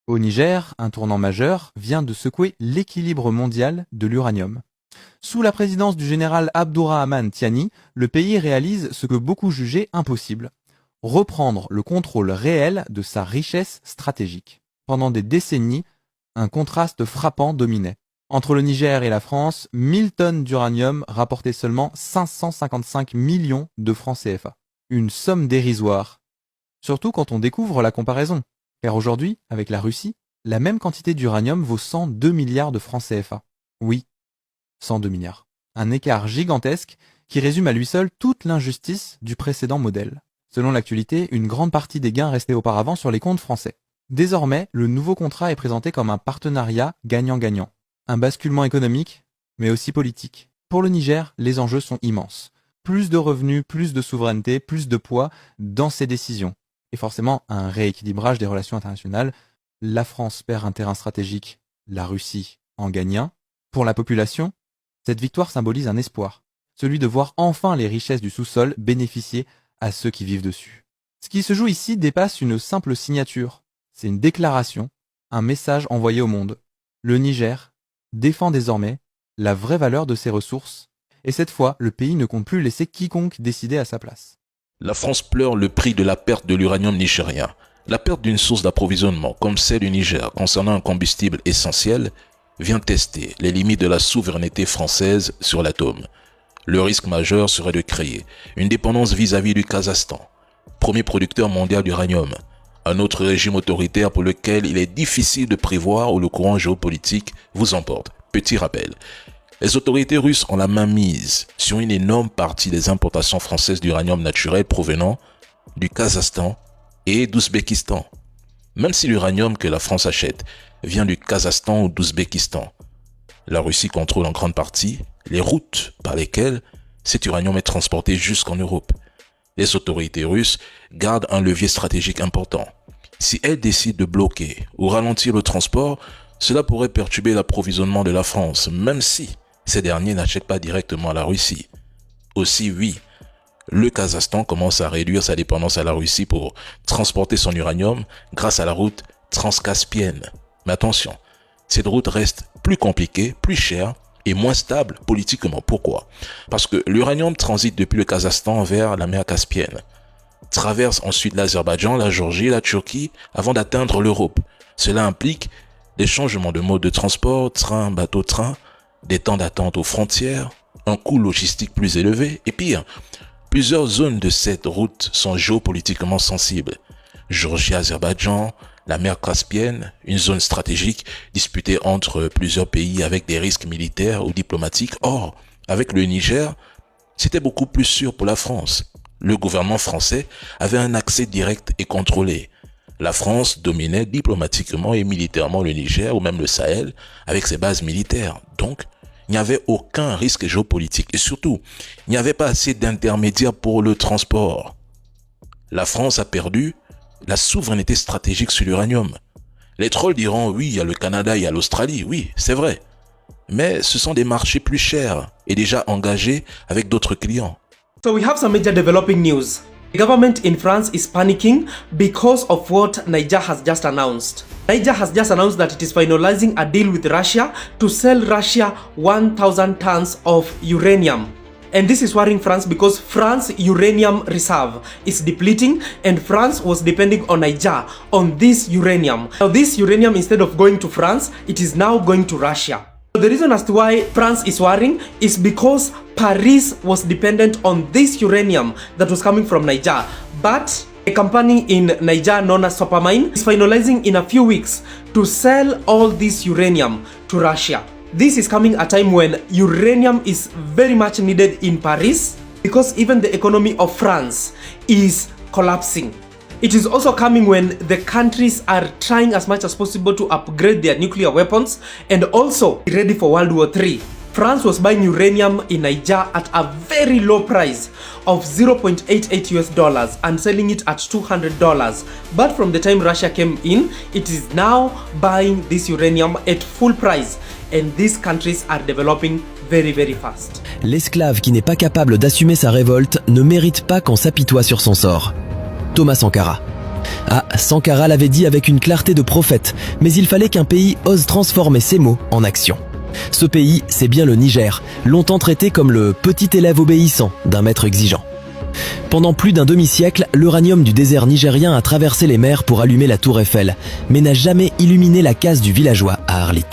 Au Niger, un tournant majeur vient de secouer l'équilibre mondial de l'uranium. Sous la présidence du général Abdourahmane Tiani, le pays réalise ce que beaucoup jugeaient impossible: reprendre le contrôle réel de sa richesse stratégique. Pendant des décennies, un contraste frappant dominait. Entre le Niger et la France, 1000 tonnes d'uranium rapportaient seulement 555 millions de francs CFA. Une somme dérisoire. Surtout quand on découvre la comparaison. Car aujourd'hui, avec la Russie, la même quantité d'uranium vaut 102 milliards de francs CFA. Oui, 102 milliards. Un écart gigantesque qui résume à lui seul toute l'injustice du précédent modèle. Selon l'actualité, une grande partie des gains restaient auparavant sur les comptes français. Désormais, le nouveau contrat est présenté comme un partenariat gagnant-gagnant. Un basculement économique, mais aussi politique. Pour le Niger, les enjeux sont immenses. Plus de revenus, plus de souveraineté, plus de poids dans ses décisions. Et forcément, un rééquilibrage des relations internationales. La France perd un terrain stratégique, la Russie en gagne un. Pour la population, cette victoire symbolise un espoir. Celui de voir enfin les richesses du sous-sol bénéficier à ceux qui vivent dessus. Ce qui se joue ici dépasse une simple signature. C'est une déclaration, un message envoyé au monde. Le Niger défend désormais la vraie valeur de ses ressources, et cette fois, le pays ne compte plus laisser quiconque décider à sa place. La France pleure le prix de la perte de l'uranium nigérien. La perte d'une source d'approvisionnement comme celle du Niger concernant un combustible essentiel vient tester les limites de la souveraineté française sur l'atome. Le risque majeur serait de créer une dépendance vis-à-vis du Kazakhstan, premier producteur mondial d'uranium, un autre régime autoritaire pour lequel il est difficile de prévoir où le courant géopolitique vous emporte. Petit rappel, les autorités russes ont la main mise sur une énorme partie des importations françaises d'uranium naturel provenant du Kazakhstan et d'Ouzbékistan. Même si l'uranium que la France achète vient du Kazakhstan ou d'Ouzbékistan, la Russie contrôle en grande partie les routes par lesquelles cet uranium est transporté jusqu'en Europe. Les autorités russes gardent un levier stratégique important. Si elles décident de bloquer ou ralentir le transport, cela pourrait perturber l'approvisionnement de la France, même si ces derniers n'achètent pas directement à la Russie. Aussi, oui, le Kazakhstan commence à réduire sa dépendance à la Russie pour transporter son uranium grâce à la route transcaspienne. Mais attention, cette route reste plus compliquée, plus chère et moins stable politiquement. Pourquoi? Parce que l'uranium transite depuis le Kazakhstan vers la mer Caspienne, traverse ensuite l'Azerbaïdjan, la Géorgie et la Turquie avant d'atteindre l'Europe. Cela implique des changements de mode de transport, train, bateau, train, des temps d'attente aux frontières, un coût logistique plus élevé et pire, plusieurs zones de cette route sont géopolitiquement sensibles. Géorgie, Azerbaïdjan, la mer Caspienne, une zone stratégique disputée entre plusieurs pays avec des risques militaires ou diplomatiques. Or, avec le Niger, c'était beaucoup plus sûr pour la France. Le gouvernement français avait un accès direct et contrôlé. La France dominait diplomatiquement et militairement le Niger ou même le Sahel avec ses bases militaires. Donc, il n'y avait aucun risque géopolitique et surtout, il n'y avait pas assez d'intermédiaires pour le transport. La France a perdu la souveraineté stratégique sur l'uranium. Les trolls diront oui, il y a le Canada, il y a l'Australie, oui, c'est vrai. Mais ce sont des marchés plus chers et déjà engagés avec d'autres clients. So we have some major developing news. The government in France is panicking because of what Niger has just announced. Niger has just announced that it is finalizing a deal with Russia to sell Russia 1,000 tons of uranium. And this is worrying France because France's uranium reserve is depleting and France was depending on Niger on this uranium. Now this uranium, instead of going to France, it is now going to Russia. The reason as to why France is worrying is because Paris was dependent on this uranium that was coming from Niger. But a company in Niger known as Sopamine is finalizing in a few weeks to sell all this uranium to Russia. This is coming at a time when uranium is very much needed in Paris because even the economy of France is collapsing. It is also coming when the countries are trying as much as possible to upgrade their nuclear weapons and also be ready for World War III. France was buying uranium in Niger at a very low price of $0.88 and selling it at $200. But from the time Russia came in, it is now buying this uranium at full price. And these countries are developing very, very fast. L'esclave qui n'est pas capable d'assumer sa révolte ne mérite pas qu'on s'apitoie sur son sort. Thomas Sankara. Ah, Sankara l'avait dit avec une clarté de prophète, mais il fallait qu'un pays ose transformer ses mots en action. Ce pays, c'est bien le Niger, longtemps traité comme le petit élève obéissant d'un maître exigeant. Pendant plus d'un demi-siècle, l'uranium du désert nigérien a traversé les mers pour allumer la tour Eiffel, mais n'a jamais illuminé la case du villageois à Arlit.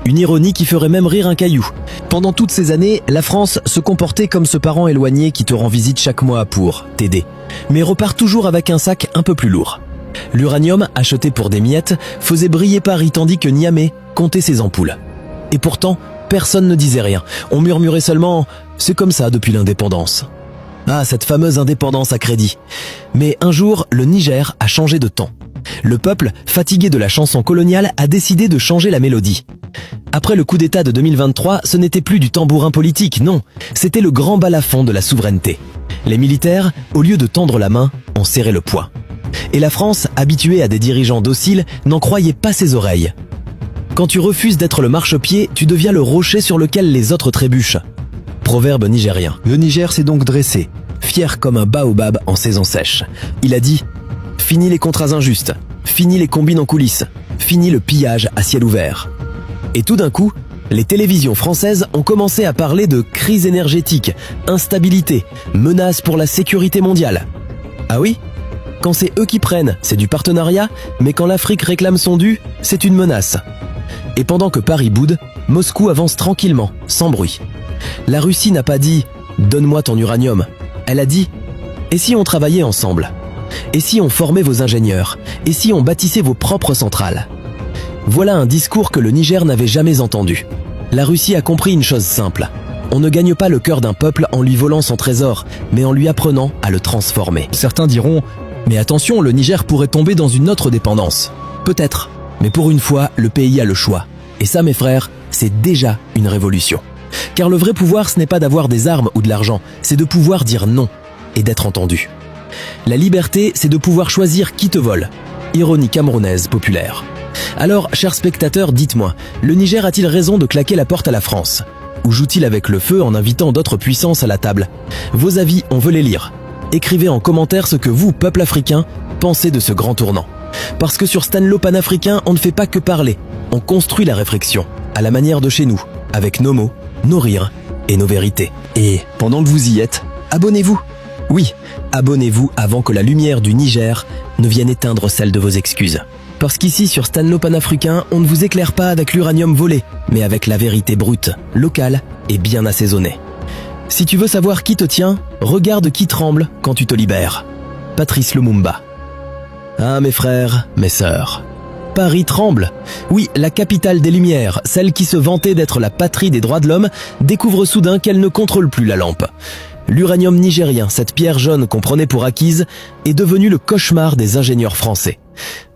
Une ironie qui ferait même rire un caillou. Pendant toutes ces années, la France se comportait comme ce parent éloigné qui te rend visite chaque mois pour t'aider, mais repart toujours avec un sac un peu plus lourd. L'uranium, acheté pour des miettes, faisait briller Paris tandis que Niamey comptait ses ampoules. Et pourtant, personne ne disait rien. On murmurait seulement « c'est comme ça depuis l'indépendance ». Ah, cette fameuse indépendance à crédit. Mais un jour, le Niger a changé de ton. Le peuple, fatigué de la chanson coloniale, a décidé de changer la mélodie. Après le coup d'État de 2023, ce n'était plus du tambourin politique, non. C'était le grand balafon de la souveraineté. Les militaires, au lieu de tendre la main, ont serré le poing. Et la France, habituée à des dirigeants dociles, n'en croyait pas ses oreilles. Quand tu refuses d'être le marchepied, tu deviens le rocher sur lequel les autres trébuchent. Proverbe nigérien. Le Niger s'est donc dressé, fier comme un baobab en saison sèche. Il a dit « Fini les contrats injustes, fini les combines en coulisses, fini le pillage à ciel ouvert ». Et tout d'un coup, les télévisions françaises ont commencé à parler de crise énergétique, instabilité, menace pour la sécurité mondiale. Ah oui ? Quand c'est eux qui prennent, c'est du partenariat, mais quand l'Afrique réclame son dû, c'est une menace. Et pendant que Paris boude, Moscou avance tranquillement, sans bruit. La Russie n'a pas dit « donne-moi ton uranium ». Elle a dit « et si on travaillait ensemble ? Et si on formait vos ingénieurs ? Et si on bâtissait vos propres centrales ?» Voilà un discours que le Niger n'avait jamais entendu. La Russie a compris une chose simple. On ne gagne pas le cœur d'un peuple en lui volant son trésor, mais en lui apprenant à le transformer. Certains diront « mais attention, le Niger pourrait tomber dans une autre dépendance. » Peut-être, mais pour une fois, le pays a le choix. Et ça, mes frères, c'est déjà une révolution. Car le vrai pouvoir, ce n'est pas d'avoir des armes ou de l'argent, c'est de pouvoir dire non et d'être entendu. La liberté, c'est de pouvoir choisir qui te vole. Ironie camerounaise populaire. Alors, chers spectateurs, dites-moi, le Niger a-t-il raison de claquer la porte à la France ? Ou joue-t-il avec le feu en invitant d'autres puissances à la table ? Vos avis, on veut les lire. Écrivez en commentaire ce que vous, peuple africain, pensez de ce grand tournant. Parce que sur Stanlo Panafricain, on ne fait pas que parler, on construit la réflexion, à la manière de chez nous, avec nos mots, nos rires et nos vérités. Et pendant que vous y êtes, abonnez-vous. Oui, abonnez-vous avant que la lumière du Niger ne vienne éteindre celle de vos excuses. Parce qu'ici, sur Stanlo Panafricain, on ne vous éclaire pas avec l'uranium volé, mais avec la vérité brute, locale et bien assaisonnée. Si tu veux savoir qui te tient, regarde qui tremble quand tu te libères. Patrice Lumumba. Ah, mes frères, mes sœurs. Paris tremble. Oui, la capitale des Lumières, celle qui se vantait d'être la patrie des droits de l'homme, découvre soudain qu'elle ne contrôle plus la lampe. L'uranium nigérien, cette pierre jaune qu'on prenait pour acquise, est devenu le cauchemar des ingénieurs français.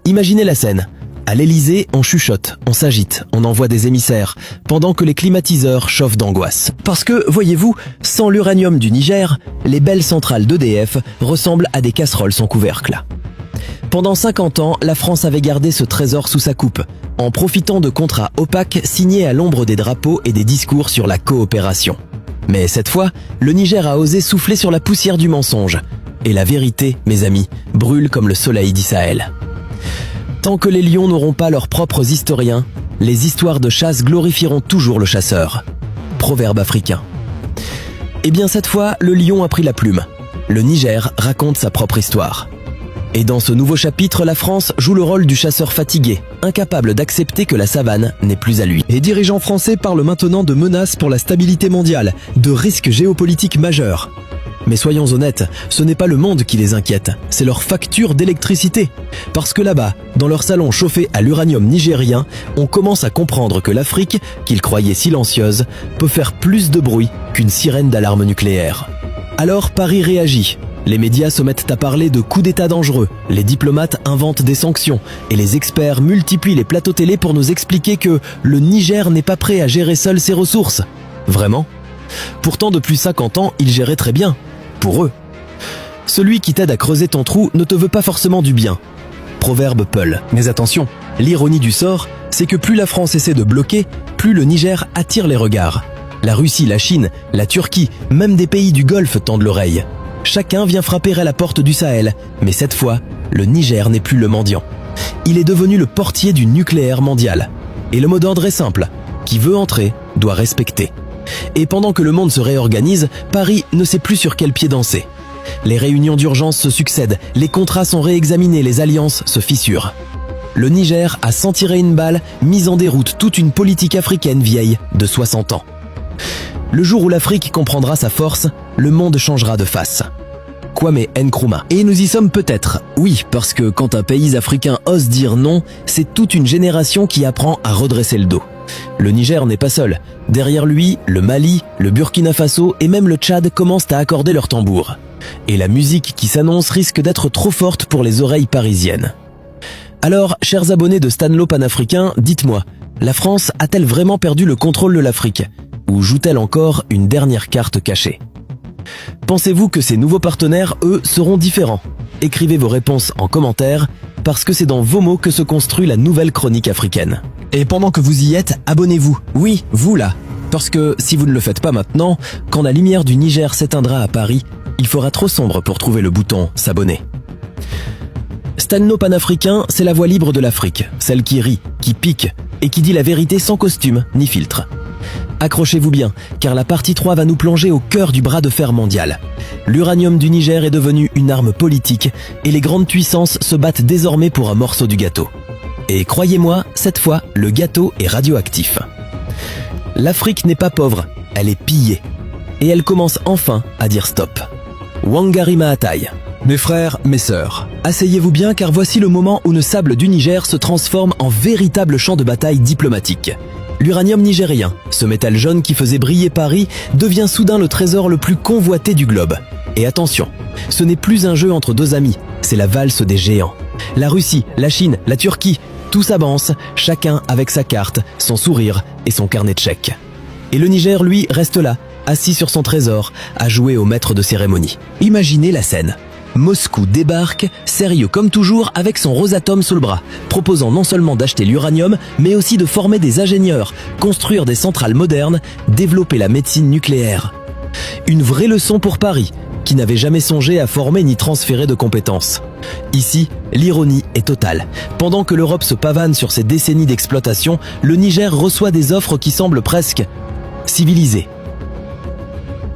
Imaginez la scène. À l'Elysée, on chuchote, on s'agite, on envoie des émissaires, pendant que les climatiseurs chauffent d'angoisse. Parce que, voyez-vous, sans l'uranium du Niger, les belles centrales d'EDF ressemblent à des casseroles sans couvercle. Pendant 50 ans, la France avait gardé ce trésor sous sa coupe, en profitant de contrats opaques signés à l'ombre des drapeaux et des discours sur la coopération. Mais cette fois, le Niger a osé souffler sur la poussière du mensonge. Et la vérité, mes amis, brûle comme le soleil d'Israël. Tant que les lions n'auront pas leurs propres historiens, les histoires de chasse glorifieront toujours le chasseur. Proverbe africain. Eh bien cette fois, le lion a pris la plume. Le Niger raconte sa propre histoire. Et dans ce nouveau chapitre, la France joue le rôle du chasseur fatigué, incapable d'accepter que la savane n'est plus à lui. Les dirigeants français parlent maintenant de menaces pour la stabilité mondiale, de risques géopolitiques majeurs. Mais soyons honnêtes, ce n'est pas le monde qui les inquiète, c'est leur facture d'électricité. Parce que là-bas, dans leur salon chauffé à l'uranium nigérien, on commence à comprendre que l'Afrique, qu'ils croyaient silencieuse, peut faire plus de bruit qu'une sirène d'alarme nucléaire. Alors Paris réagit. Les médias se mettent à parler de coups d'État dangereux, les diplomates inventent des sanctions et les experts multiplient les plateaux télé pour nous expliquer que le Niger n'est pas prêt à gérer seul ses ressources. Vraiment ? Pourtant depuis 50 ans, ils géraient très bien. Pour eux. Celui qui t'aide à creuser ton trou ne te veut pas forcément du bien. Proverbe Peul. Mais attention, l'ironie du sort, c'est que plus la France essaie de bloquer, plus le Niger attire les regards. La Russie, la Chine, la Turquie, même des pays du Golfe tendent l'oreille. Chacun vient frapper à la porte du Sahel, mais cette fois, le Niger n'est plus le mendiant. Il est devenu le portier du nucléaire mondial. Et le mot d'ordre est simple, qui veut entrer doit respecter. Et pendant que le monde se réorganise, Paris ne sait plus sur quel pied danser. Les réunions d'urgence se succèdent, les contrats sont réexaminés, les alliances se fissurent. Le Niger a sans tirer une balle mis en déroute toute une politique africaine vieille de 60 ans. Le jour où l'Afrique comprendra sa force, le monde changera de face. Kwame Nkrumah. Et nous y sommes peut-être. Oui, parce que quand un pays africain ose dire non, c'est toute une génération qui apprend à redresser le dos. Le Niger n'est pas seul. Derrière lui, le Mali, le Burkina Faso et même le Tchad commencent à accorder leur tambour. Et la musique qui s'annonce risque d'être trop forte pour les oreilles parisiennes. Alors, chers abonnés de Stanlo Panafricain, dites-moi, la France a-t-elle vraiment perdu le contrôle de l'Afrique ? Ou joue-t-elle encore une dernière carte cachée ? Pensez-vous que ces nouveaux partenaires, eux, seront différents ? Écrivez vos réponses en commentaire, parce que c'est dans vos mots que se construit la nouvelle chronique africaine. Et pendant que vous y êtes, abonnez-vous. Oui, vous là. Parce que si vous ne le faites pas maintenant, quand la lumière du Niger s'éteindra à Paris, il fera trop sombre pour trouver le bouton « S'abonner ». Stanlo Panafricain, c'est la voix libre de l'Afrique, celle qui rit, qui pique et qui dit la vérité sans costume ni filtre. Accrochez-vous bien, car la partie 3 va nous plonger au cœur du bras de fer mondial. L'uranium du Niger est devenu une arme politique et les grandes puissances se battent désormais pour un morceau du gâteau. Et croyez-moi, cette fois, le gâteau est radioactif. L'Afrique n'est pas pauvre, elle est pillée. Et elle commence enfin à dire stop. Wangari Maathai. Mes frères, mes sœurs, asseyez-vous bien car voici le moment où le sable du Niger se transforme en véritable champ de bataille diplomatique. L'uranium nigérien, ce métal jaune qui faisait briller Paris, devient soudain le trésor le plus convoité du globe. Et attention, ce n'est plus un jeu entre deux amis, c'est la valse des géants. La Russie, la Chine, la Turquie, tous avancent, chacun avec sa carte, son sourire et son carnet de chèques. Et le Niger, lui, reste là, assis sur son trésor, à jouer au maître de cérémonie. Imaginez la scène. Moscou débarque, sérieux comme toujours, avec son Rosatom sous le bras, proposant non seulement d'acheter l'uranium, mais aussi de former des ingénieurs, construire des centrales modernes, développer la médecine nucléaire. Une vraie leçon pour Paris, qui n'avait jamais songé à former ni transférer de compétences. Ici, l'ironie est totale. Pendant que l'Europe se pavane sur ses décennies d'exploitation, le Niger reçoit des offres qui semblent presque civilisées.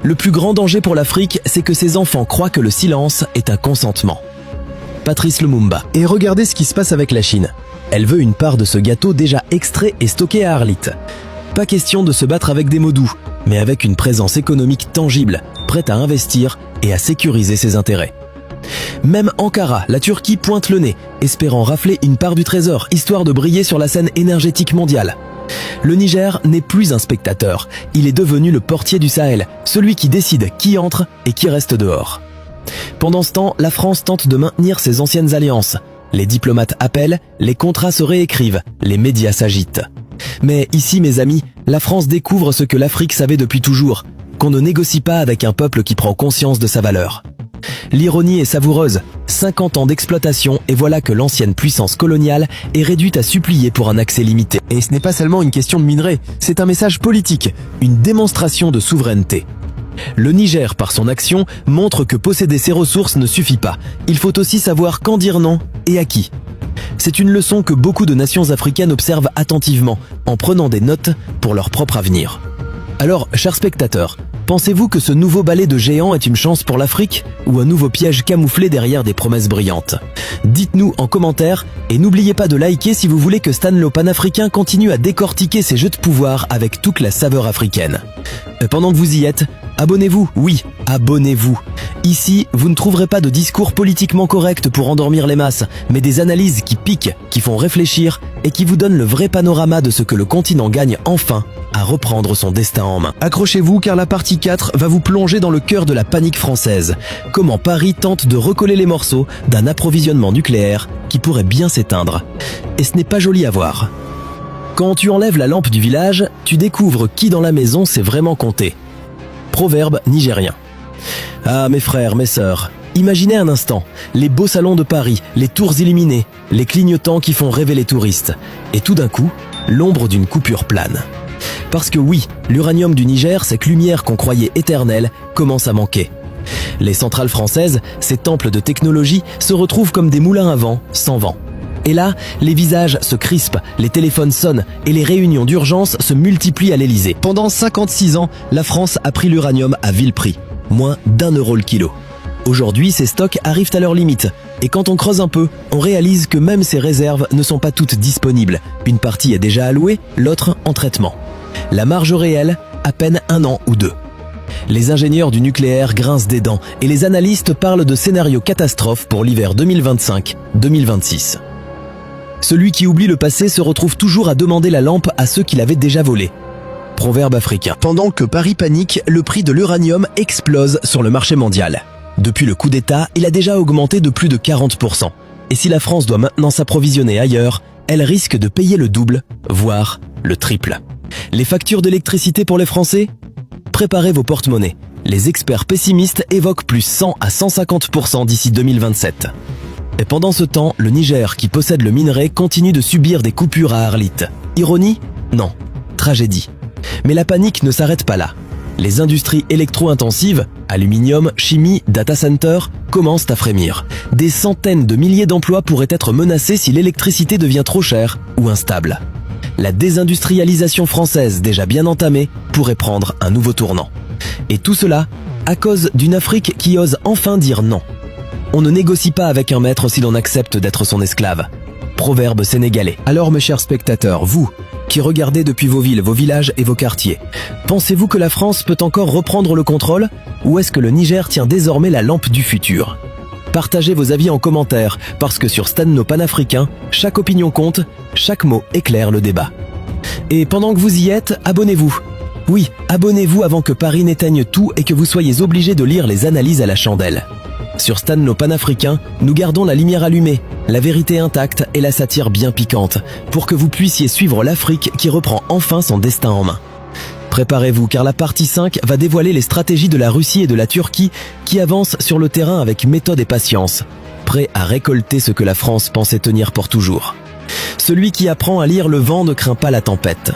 Le plus grand danger pour l'Afrique, c'est que ses enfants croient que le silence est un consentement. Patrice Lumumba. Et regardez ce qui se passe avec la Chine. Elle veut une part de ce gâteau déjà extrait et stocké à Arlit. Pas question de se battre avec des mots doux, mais avec une présence économique tangible, prête à investir et à sécuriser ses intérêts. Même Ankara, la Turquie pointe le nez, espérant rafler une part du trésor, histoire de briller sur la scène énergétique mondiale. Le Niger n'est plus un spectateur, il est devenu le portier du Sahel, celui qui décide qui entre et qui reste dehors. Pendant ce temps, la France tente de maintenir ses anciennes alliances. Les diplomates appellent, les contrats se réécrivent, les médias s'agitent. Mais ici, mes amis, la France découvre ce que l'Afrique savait depuis toujours, qu'on ne négocie pas avec un peuple qui prend conscience de sa valeur. L'ironie est savoureuse, 50 ans d'exploitation et voilà que l'ancienne puissance coloniale est réduite à supplier pour un accès limité. Et ce n'est pas seulement une question de minerais, c'est un message politique, une démonstration de souveraineté. Le Niger, par son action, montre que posséder ses ressources ne suffit pas. Il faut aussi savoir quand dire non et à qui. C'est une leçon que beaucoup de nations africaines observent attentivement, en prenant des notes pour leur propre avenir. Alors, chers spectateurs, pensez-vous que ce nouveau ballet de géants est une chance pour l'Afrique ou un nouveau piège camouflé derrière des promesses brillantes? Dites-nous en commentaire et n'oubliez pas de liker si vous voulez que Stanlo Panafricain continue à décortiquer ses jeux de pouvoir avec toute la saveur africaine. Pendant que vous y êtes, abonnez-vous, oui, abonnez-vous. Ici, vous ne trouverez pas de discours politiquement corrects pour endormir les masses, mais des analyses qui piquent, qui font réfléchir et qui vous donnent le vrai panorama de ce que le continent gagne enfin à reprendre son destin en main. Accrochez-vous car la partie 4 va vous plonger dans le cœur de la panique française. Comment Paris tente de recoller les morceaux d'un approvisionnement nucléaire qui pourrait bien s'éteindre. Et ce n'est pas joli à voir. Quand tu enlèves la lampe du village, tu découvres qui dans la maison sait vraiment compter. Proverbe nigérien. Ah mes frères, mes sœurs, imaginez un instant, les beaux salons de Paris, les tours illuminées, les clignotants qui font rêver les touristes, et tout d'un coup, l'ombre d'une coupure plane. Parce que oui, l'uranium du Niger, cette lumière qu'on croyait éternelle, commence à manquer. Les centrales françaises, ces temples de technologie, se retrouvent comme des moulins à vent, sans vent. Et là, les visages se crispent, les téléphones sonnent et les réunions d'urgence se multiplient à l'Elysée. Pendant 56 ans, la France a pris l'uranium à vil prix, moins d'1 € le kilo. Aujourd'hui, ces stocks arrivent à leur limite. Et quand on creuse un peu, on réalise que même ces réserves ne sont pas toutes disponibles. Une partie est déjà allouée, l'autre en traitement. La marge réelle, à peine 1 an ou 2. Les ingénieurs du nucléaire grincent des dents et les analystes parlent de scénarios catastrophes pour l'hiver 2025-2026. Celui qui oublie le passé se retrouve toujours à demander la lampe à ceux qui l'avaient déjà volée. Proverbe africain. Pendant que Paris panique, le prix de l'uranium explose sur le marché mondial. Depuis le coup d'État, il a déjà augmenté de plus de 40%. Et si la France doit maintenant s'approvisionner ailleurs, elle risque de payer le double, voire le triple. Les factures d'électricité pour les Français ? Préparez vos porte-monnaies. Les experts pessimistes évoquent plus 100 à 150% d'ici 2027. Et pendant ce temps, le Niger, qui possède le minerai, continue de subir des coupures à Arlit. Ironie ? Non. Tragédie. Mais la panique ne s'arrête pas là. Les industries électro-intensives, aluminium, chimie, data center, commencent à frémir. Des centaines de milliers d'emplois pourraient être menacés si l'électricité devient trop chère ou instable. La désindustrialisation française, déjà bien entamée, pourrait prendre un nouveau tournant. Et tout cela à cause d'une Afrique qui ose enfin dire non. On ne négocie pas avec un maître si l'on accepte d'être son esclave. Proverbe sénégalais. Alors mes chers spectateurs, vous, qui regardez depuis vos villes, vos villages et vos quartiers, pensez-vous que la France peut encore reprendre le contrôle ou est-ce que le Niger tient désormais la lampe du futur ? Partagez vos avis en commentaire, parce que sur Stan No Panafricain, chaque opinion compte, chaque mot éclaire le débat. Et pendant que vous y êtes, abonnez-vous. Oui, abonnez-vous avant que Paris n'éteigne tout et que vous soyez obligés de lire les analyses à la chandelle. Sur Stan No Panafricain, nous gardons la lumière allumée, la vérité intacte et la satire bien piquante, pour que vous puissiez suivre l'Afrique qui reprend enfin son destin en main. Préparez-vous car la partie 5 va dévoiler les stratégies de la Russie et de la Turquie qui avancent sur le terrain avec méthode et patience, prêts à récolter ce que la France pensait tenir pour toujours. Celui qui apprend à lire le vent ne craint pas la tempête.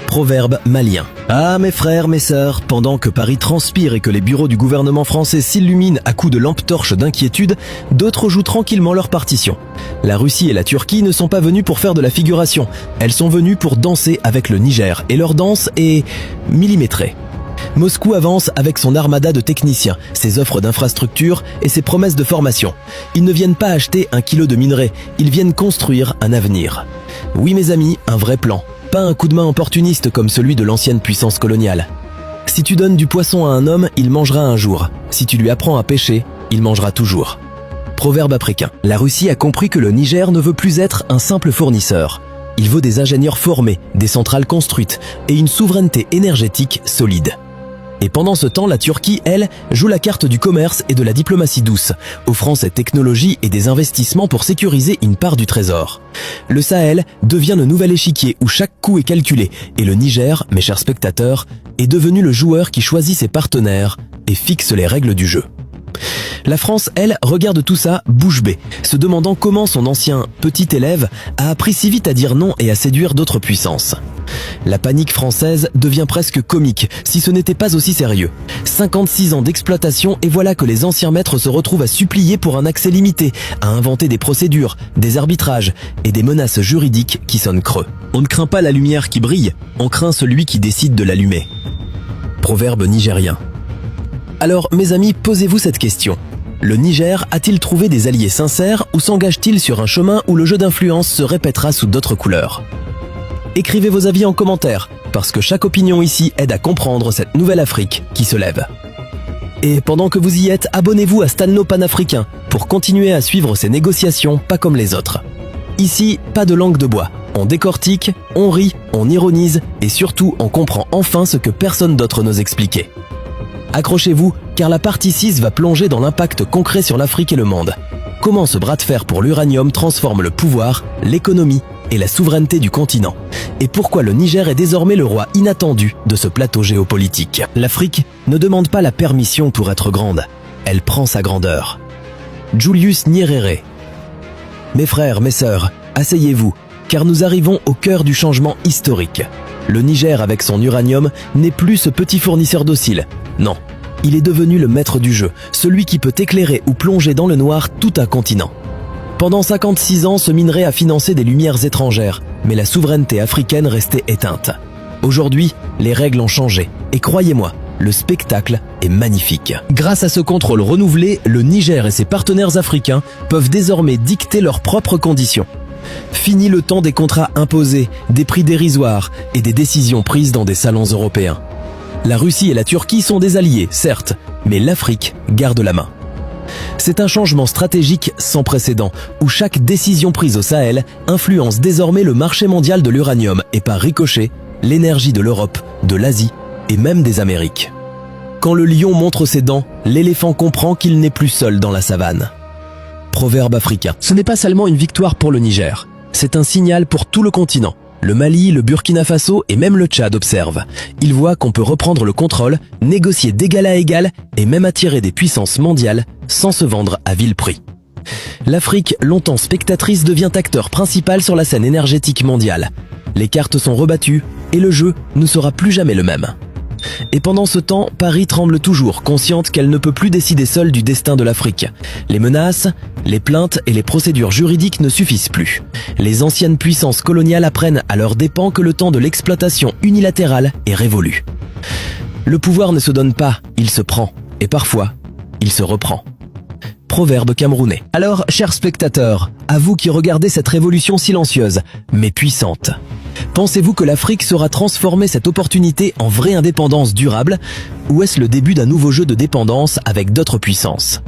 Proverbe malien. Ah mes frères, mes sœurs, pendant que Paris transpire et que les bureaux du gouvernement français s'illuminent à coups de lampes torches d'inquiétude, d'autres jouent tranquillement leur partition. La Russie et la Turquie ne sont pas venues pour faire de la figuration, elles sont venues pour danser avec le Niger et leur danse est millimétrée. Moscou avance avec son armada de techniciens, ses offres d'infrastructures et ses promesses de formation. Ils ne viennent pas acheter 1 kilo de minerai, ils viennent construire un avenir. Oui mes amis, un vrai plan. Pas un coup de main opportuniste comme celui de l'ancienne puissance coloniale. Si tu donnes du poisson à un homme, il mangera un jour. Si tu lui apprends à pêcher, il mangera toujours. Proverbe africain. La Russie a compris que le Niger ne veut plus être un simple fournisseur. Il veut des ingénieurs formés, des centrales construites et une souveraineté énergétique solide. Et pendant ce temps, la Turquie, elle, joue la carte du commerce et de la diplomatie douce, offrant ses technologies et des investissements pour sécuriser une part du trésor. Le Sahel devient le nouvel échiquier où chaque coup est calculé, et le Niger, mes chers spectateurs, est devenu le joueur qui choisit ses partenaires et fixe les règles du jeu. La France, elle, regarde tout ça bouche bée, se demandant comment son ancien petit élève a appris si vite à dire non et à séduire d'autres puissances. La panique française devient presque comique, si ce n'était pas aussi sérieux. 56 ans d'exploitation et voilà que les anciens maîtres se retrouvent à supplier pour un accès limité, à inventer des procédures, des arbitrages et des menaces juridiques qui sonnent creux. On ne craint pas la lumière qui brille, on craint celui qui décide de l'allumer. Proverbe nigérien. Alors, mes amis, posez-vous cette question. Le Niger a-t-il trouvé des alliés sincères ou s'engage-t-il sur un chemin où le jeu d'influence se répétera sous d'autres couleurs ? Écrivez vos avis en commentaire, parce que chaque opinion ici aide à comprendre cette nouvelle Afrique qui se lève. Et pendant que vous y êtes, abonnez-vous à Stan No Panafricain pour continuer à suivre ces négociations pas comme les autres. Ici, pas de langue de bois. On décortique, on rit, on ironise et surtout on comprend enfin ce que personne d'autre n'ose expliquer. Accrochez-vous, car la partie 6 va plonger dans l'impact concret sur l'Afrique et le monde. Comment ce bras de fer pour l'uranium transforme le pouvoir, l'économie et la souveraineté du continent. Et pourquoi le Niger est désormais le roi inattendu de ce plateau géopolitique. L'Afrique ne demande pas la permission pour être grande, elle prend sa grandeur. Julius Nyerere. Mes frères, mes sœurs, asseyez-vous, car nous arrivons au cœur du changement historique. Le Niger avec son uranium n'est plus ce petit fournisseur docile. Non, Il est devenu le maître du jeu, celui qui peut éclairer ou plonger dans le noir tout un continent. Pendant 56 ans, ce minerai a financé des lumières étrangères, mais la souveraineté africaine restait éteinte. Aujourd'hui, les règles ont changé, et croyez-moi, le spectacle est magnifique. Grâce à ce contrôle renouvelé, le Niger et ses partenaires africains peuvent désormais dicter leurs propres conditions. Fini le temps des contrats imposés, des prix dérisoires et des décisions prises dans des salons européens. La Russie et la Turquie sont des alliés, certes, mais l'Afrique garde la main. C'est un changement stratégique sans précédent, où chaque décision prise au Sahel influence désormais le marché mondial de l'uranium et par ricochet, l'énergie de l'Europe, de l'Asie et même des Amériques. Quand le lion montre ses dents, l'éléphant comprend qu'il n'est plus seul dans la savane. Proverbe africain. Ce n'est pas seulement une victoire pour le Niger, c'est un signal pour tout le continent. Le Mali, le Burkina Faso et même le Tchad observent. Ils voient qu'on peut reprendre le contrôle, négocier d'égal à égal et même attirer des puissances mondiales sans se vendre à vil prix. L'Afrique, longtemps spectatrice, devient acteur principal sur la scène énergétique mondiale. Les cartes sont rebattues et le jeu ne sera plus jamais le même. Et pendant ce temps, Paris tremble toujours, consciente qu'elle ne peut plus décider seule du destin de l'Afrique. Les menaces, les plaintes et les procédures juridiques ne suffisent plus. Les anciennes puissances coloniales apprennent à leurs dépens que le temps de l'exploitation unilatérale est révolu. Le pouvoir ne se donne pas, il se prend. Et parfois, il se reprend. Proverbe camerounais. Alors, chers spectateurs, à vous qui regardez cette révolution silencieuse, mais puissante, pensez-vous que l'Afrique saura transformer cette opportunité en vraie indépendance durable, ou est-ce le début d'un nouveau jeu de dépendance avec d'autres puissances?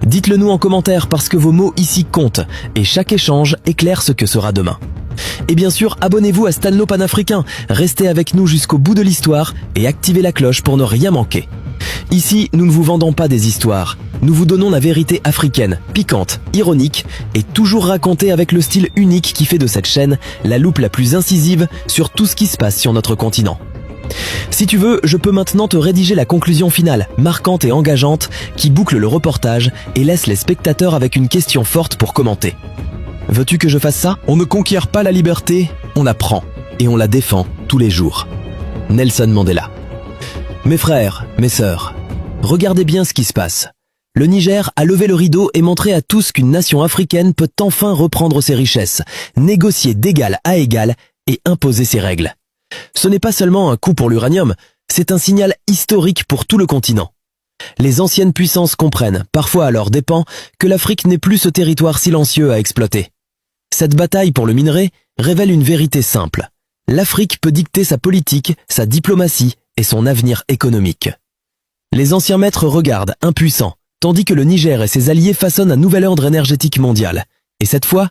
Dites-le nous en commentaire parce que vos mots ici comptent, et chaque échange éclaire ce que sera demain. Et bien sûr, abonnez-vous à Stalno Panafricain, restez avec nous jusqu'au bout de l'histoire et activez la cloche pour ne rien manquer. Ici, nous ne vous vendons pas des histoires, nous vous donnons la vérité africaine, piquante, ironique et toujours racontée avec le style unique qui fait de cette chaîne la loupe la plus incisive sur tout ce qui se passe sur notre continent. Si tu veux, je peux maintenant te rédiger la conclusion finale, marquante et engageante, qui boucle le reportage et laisse les spectateurs avec une question forte pour commenter. Veux-tu que je fasse ça? On ne conquiert pas la liberté, on la prend et on la défend tous les jours. Nelson Mandela. Mes frères, mes sœurs, regardez bien ce qui se passe. Le Niger a levé le rideau et montré à tous qu'une nation africaine peut enfin reprendre ses richesses, négocier d'égal à égal et imposer ses règles. Ce n'est pas seulement un coup pour l'uranium, c'est un signal historique pour tout le continent. Les anciennes puissances comprennent, parfois à leurs dépens, que l'Afrique n'est plus ce territoire silencieux à exploiter. Cette bataille pour le minerai révèle une vérité simple. L'Afrique peut dicter sa politique, sa diplomatie et son avenir économique. Les anciens maîtres regardent, impuissants, tandis que le Niger et ses alliés façonnent un nouvel ordre énergétique mondial. Et cette fois,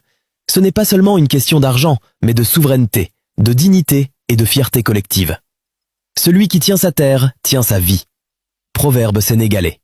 ce n'est pas seulement une question d'argent, mais de souveraineté, de dignité et de fierté collective. Celui qui tient sa terre tient sa vie. Proverbe sénégalais.